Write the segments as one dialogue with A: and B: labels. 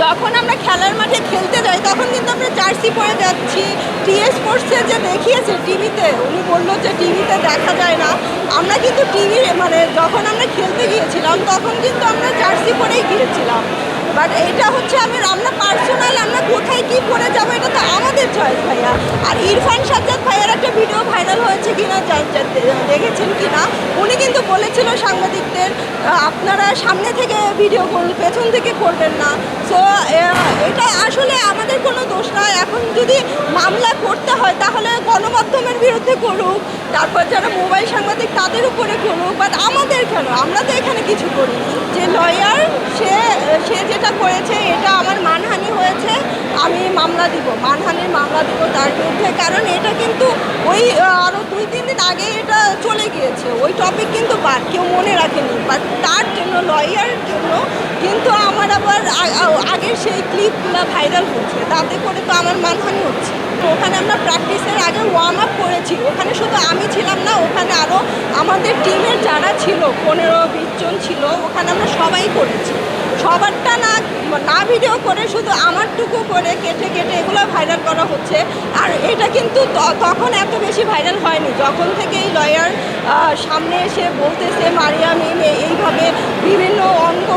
A: যখন আমরা খেলার মাঠে খেলতে যাই তখন কিন্তু আমরা জার্সি পরে যাচ্ছি। টিএস স্পোর্টসে যে দেখিয়েছে টিভিতে, উনি বললো যে টিভিতে দেখা যায় না, আমরা কিন্তু টিভি মানে যখন আমরা খেলতে গিয়েছিলাম তখন কিন্তু আমরা জার্সি পরেই গিয়েছিলাম। বাট এটা হচ্ছে আমরা পার্সোনাল আমরা কোথায় কী পরে যাবো এটা তো আমাদের চয়েস ভাইয়া। আর ইরফান সাজ্জাদ ভাইয়ার একটা ভিডিও ভাইরাল হয়েছে কিনা দেখেছেন কিনা, উনি কিন্তু বলেছিল সাংবাদিকদের আপনারা সামনে থেকে ভিডিও করুন, পেছন থেকে করবেন না। সো এটা আসলে আমাদের কোনো দোষ নয়। এখন যদি মামলা করতে হয় তাহলে গণমাধ্যমের বিরুদ্ধে করুক, তারপর যারা মোবাইল সাংবাদিক তাদের উপরে করুক, বাট আমাদের কেন? আমরা তো এখানে কিছু করিনি। যে লয়ার সে যেটা করেছে এটা আমার মানহানি হয়েছে, আমি মামলা দিব, মানহানির মামলা দিব তার বিরুদ্ধে। কারণ এটা কিন্তু ওই আরও 2-3 দিন আগে এটা চলে গিয়েছে, ওই টপিক কিন্তু কেউ মনে রাখেনি। বাট তার জন্য লয়ারের জন্য কিন্তু আমার আবার আগের সেই ক্লিপগুলো ভাইরাল হচ্ছে, তাতে করে তো আমার মানহানি হচ্ছে। ওখানে আমরা প্র্যাকটিসের আগে ওয়ার্ম আপ করেছি, ওখানে শুধু আমি ছিলাম না, ওখানে আরও আমাদের টিমের যারা ছিল 15-20 জন ছিল, ওখানে আমরা সবাই করেছি। সবারটা না ভিডিও করে শুধু আমারটুকু করে কেটে কেটে এগুলো ভাইরাল করা হচ্ছে। আর এটা কিন্তু তখন এত বেশি ভাইরাল হয়নি, যখন থেকে এই লয়ার সামনে এসে বলতেছে মারিয়াম এইভাবে বিভিন্ন অঙ্গ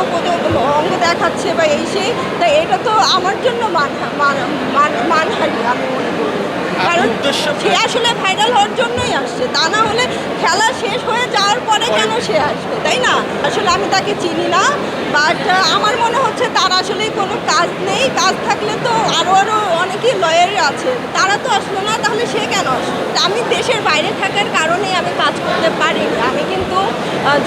A: দেখাচ্ছে বা এই সেই, তাই এটা তো আমার জন্য মানহানি আমি মনে করি। কারণ সে আসলে ভাইরাল হওয়ার জন্যই আসছে, তা না হলে খেলা শেষ হয়ে যাওয়ার পরে কেন সে আসবে, তাই না? আসলে আমি তাকে চিনি না, বাট আমার মনে হচ্ছে তার আসলে কোনো কাজ নেই। কাজ থাকলে তো আরও অনেকেই লয়ারই আছে, তারা তো আসলো না, তাহলে সে কেন আসলো? আমি দেশের বাইরে থাকার কারণেই আমি কাজ করতে পারিনি। আমি কিন্তু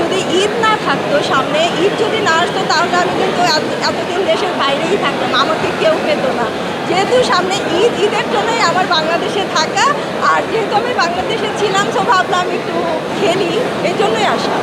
A: যদি ঈদ না থাকতো সামনে, ঈদ যদি না আসতো তাহলে আমি কিন্তু এতদিন দেশের বাইরেই থাকতাম, আমাকে কেউ পেত না। যেহেতু সামনে ঈদের জন্যই আমার বাংলাদেশে থাকা, আর যেহেতু আমি বাংলাদেশে ছিলাম, সো ভাবলাম একটু খেলি, এই জন্যই আসা।